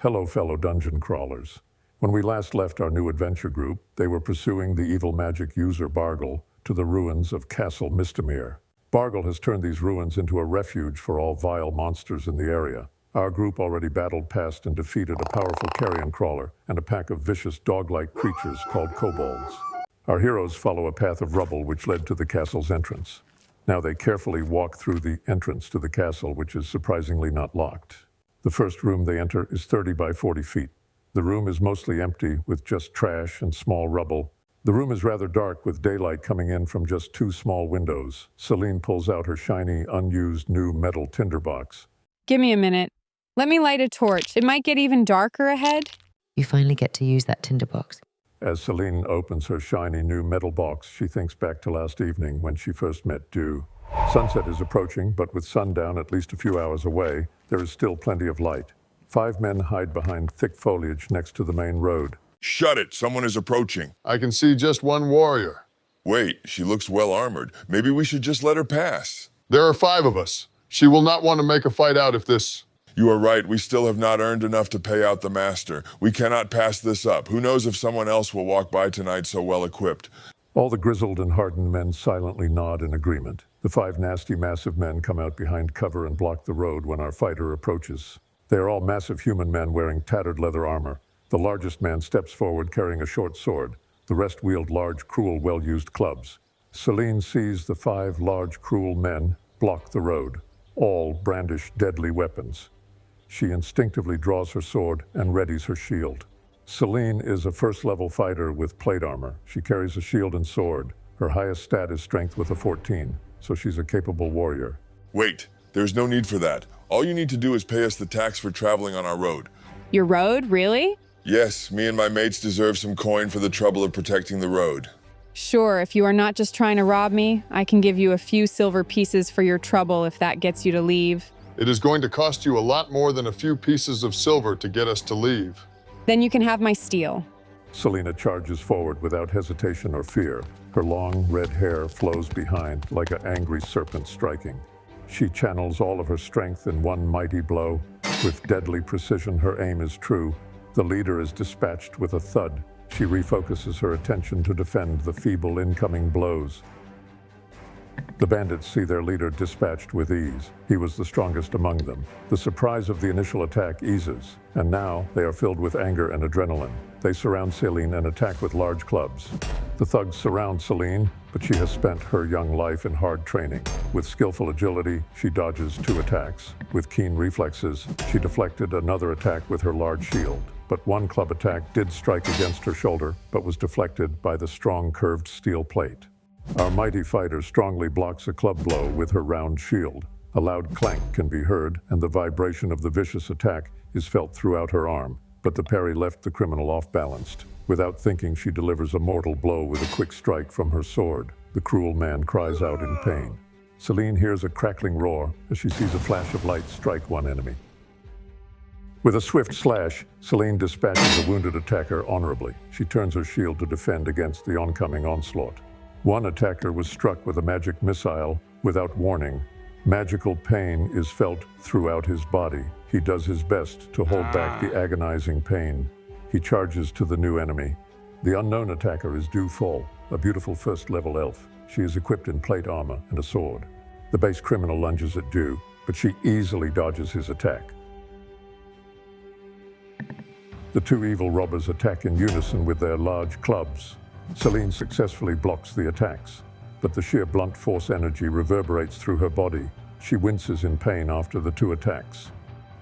Hello, fellow dungeon crawlers. When we last left our new adventure group, they were pursuing the evil magic user Bargle to the ruins of Castle Mistamere. Bargle has turned these ruins into a refuge for all vile monsters in the area. Our group already battled past and defeated a powerful carrion crawler and a pack of vicious dog-like creatures called kobolds. Our heroes follow a path of rubble which led to the castle's entrance. Now they carefully walk through the entrance to the castle, which is surprisingly not locked. The first room they enter is 30 by 40 feet. The room is mostly empty, with just trash and small rubble. The room is rather dark, with daylight coming in from just two small windows. Seline pulls out her shiny, unused new metal tinderbox. Give me a minute. Let me light a torch. It might get even darker ahead. You finally get to use that tinderbox. As Seline opens her shiny new metal box, she thinks back to last evening when she first met Dew. Sunset is approaching, but with sundown at least a few hours away, there is still plenty of light. 5 men hide behind thick foliage next to the main road. Shut it! Someone is approaching. I can see just one warrior. Wait, she looks well armored. Maybe we should just let her pass. There are 5 of us. She will not want to make a fight out if this... You are right. We still have not earned enough to pay out the master. We cannot pass this up. Who knows if someone else will walk by tonight so well equipped. All the grizzled and hardened men silently nod in agreement. The 5 nasty, massive men come out behind cover and block the road when our fighter approaches. They are all massive human men wearing tattered leather armor. The largest man steps forward carrying a short sword. The rest wield large, cruel, well-used clubs. Seline sees the 5 large, cruel men block the road. All brandish deadly weapons. She instinctively draws her sword and readies her shield. Seline is a first-level fighter with plate armor. She carries a shield and sword. Her highest stat is strength with a 14, so she's a capable warrior. Wait, there's no need for that. All you need to do is pay us the tax for traveling on our road. Your road? Really? Yes, me and my mates deserve some coin for the trouble of protecting the road. Sure, if you are not just trying to rob me, I can give you a few silver pieces for your trouble if that gets you to leave. It is going to cost you a lot more than a few pieces of silver to get us to leave. Then you can have my steel. Selena charges forward without hesitation or fear. Her long red hair flows behind like an angry serpent striking. She channels all of her strength in one mighty blow. With deadly precision, her aim is true. The leader is dispatched with a thud. She refocuses her attention to defend the feeble incoming blows. The bandits see their leader dispatched with ease. He was the strongest among them. The surprise of the initial attack eases, and now they are filled with anger and adrenaline. They surround Seline and attack with large clubs. The thugs surround Seline, but she has spent her young life in hard training. With skillful agility, she dodges 2 attacks. With keen reflexes, she deflected another attack with her large shield. But one club attack did strike against her shoulder, but was deflected by the strong curved steel plate. Our mighty fighter strongly blocks a club blow with her round shield. A loud clank can be heard, and the vibration of the vicious attack is felt throughout her arm. But the parry left the criminal off-balanced. Without thinking, she delivers a mortal blow with a quick strike from her sword. The cruel man cries out in pain. Seline hears a crackling roar as she sees a flash of light strike one enemy. With a swift slash, Seline dispatches a wounded attacker honorably. She turns her shield to defend against the oncoming onslaught. One attacker was struck with a magic missile without warning. Magical pain is felt throughout his body. He does his best to hold back the agonizing pain. He charges to the new enemy. The unknown attacker is Du Fall, a beautiful first-level elf. She is equipped in plate armor and a sword. The base criminal lunges at Du, but she easily dodges his attack. The 2 evil robbers attack in unison with their large clubs. Seline successfully blocks the attacks, but the sheer blunt force energy reverberates through her body. She winces in pain after the 2 attacks.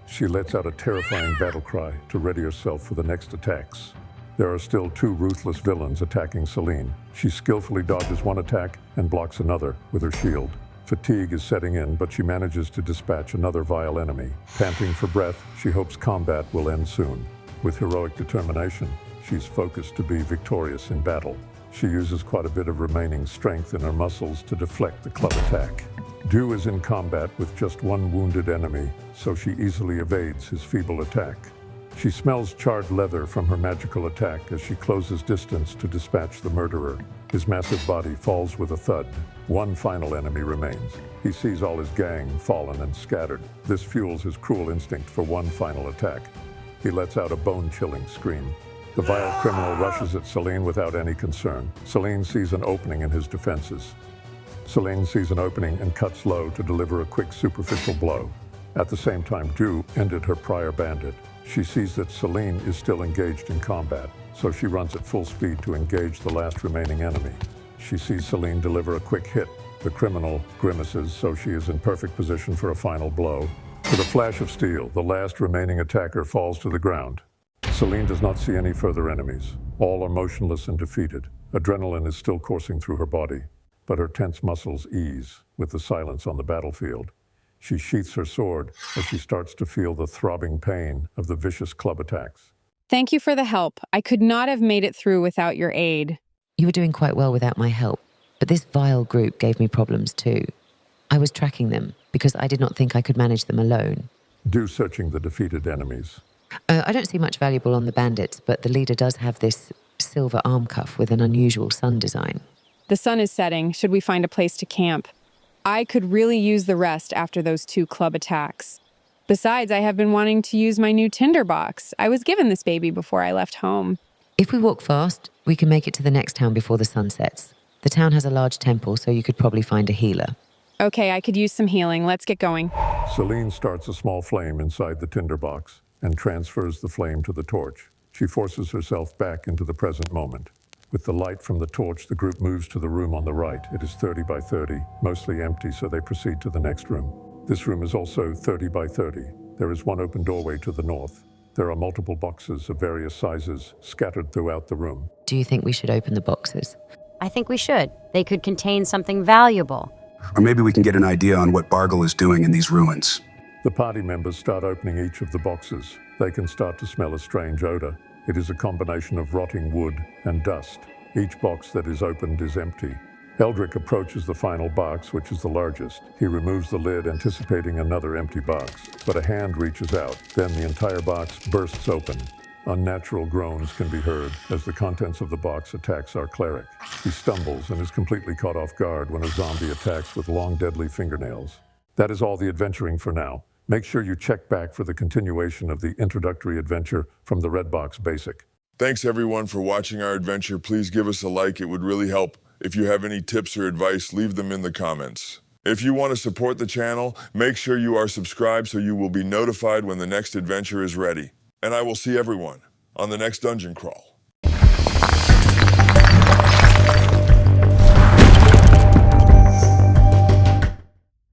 She lets out a terrifying battle cry to ready herself for the next attacks. There are still 2 ruthless villains attacking Seline. She skillfully dodges one attack and blocks another with her shield. Fatigue is setting in, but she manages to dispatch another vile enemy. Panting for breath, she hopes combat will end soon. With heroic determination, she's focused to be victorious in battle. She uses quite a bit of remaining strength in her muscles to deflect the club attack. Du is in combat with just 1 wounded enemy, so she easily evades his feeble attack. She smells charred leather from her magical attack as she closes distance to dispatch the murderer. His massive body falls with a thud. 1 final enemy remains. He sees all his gang fallen and scattered. This fuels his cruel instinct for 1 final attack. He lets out a bone-chilling scream. The vile criminal rushes at Seline without any concern. Seline sees an opening in his defenses. Seline sees an opening and cuts low to deliver a quick superficial blow. At the same time, Dew ended her prior bandit. She sees that Seline is still engaged in combat, so she runs at full speed to engage the last remaining enemy. She sees Seline deliver a quick hit. The criminal grimaces, so she is in perfect position for a final blow. With a flash of steel, the last remaining attacker falls to the ground. Seline does not see any further enemies. All are motionless and defeated. Adrenaline is still coursing through her body, but her tense muscles ease with the silence on the battlefield. She sheaths her sword as she starts to feel the throbbing pain of the vicious club attacks. Thank you for the help. I could not have made it through without your aid. You were doing quite well without my help, but this vile group gave me problems too. I was tracking them because I did not think I could manage them alone. Dew searching the defeated enemies. I don't see much valuable on the bandits, but the leader does have this silver arm cuff with an unusual sun design. The sun is setting. Should we find a place to camp? I could really use the rest after those 2 club attacks. Besides, I have been wanting to use my new tinderbox. I was given this baby before I left home. If we walk fast, we can make it to the next town before the sun sets. The town has a large temple, so you could probably find a healer. Okay, I could use some healing. Let's get going. Seline starts a small flame inside the tinderbox and transfers the flame to the torch. She forces herself back into the present moment. With the light from the torch, the group moves to the room on the right. It is 30 by 30, mostly empty, so they proceed to the next room. This room is also 30 by 30. There is one open doorway to the north. There are multiple boxes of various sizes scattered throughout the room. Do you think we should open the boxes? I think we should. They could contain something valuable. Or maybe we can get an idea on what Bargle is doing in these ruins. The party members start opening each of the boxes. They can start to smell a strange odor. It is a combination of rotting wood and dust. Each box that is opened is empty. Eldric approaches the final box, which is the largest. He removes the lid, anticipating another empty box. But a hand reaches out. Then the entire box bursts open. Unnatural groans can be heard as the contents of the box attacks our cleric. He stumbles and is completely caught off guard when a zombie attacks with long, deadly fingernails. That is all the adventuring for now. Make sure you check back for the continuation of the introductory adventure from the Red Box Basic. Thanks everyone for watching our adventure. Please give us a like, it would really help. If you have any tips or advice, leave them in the comments. If you want to support the channel, make sure you are subscribed so you will be notified when the next adventure is ready. And I will see everyone on the next dungeon crawl.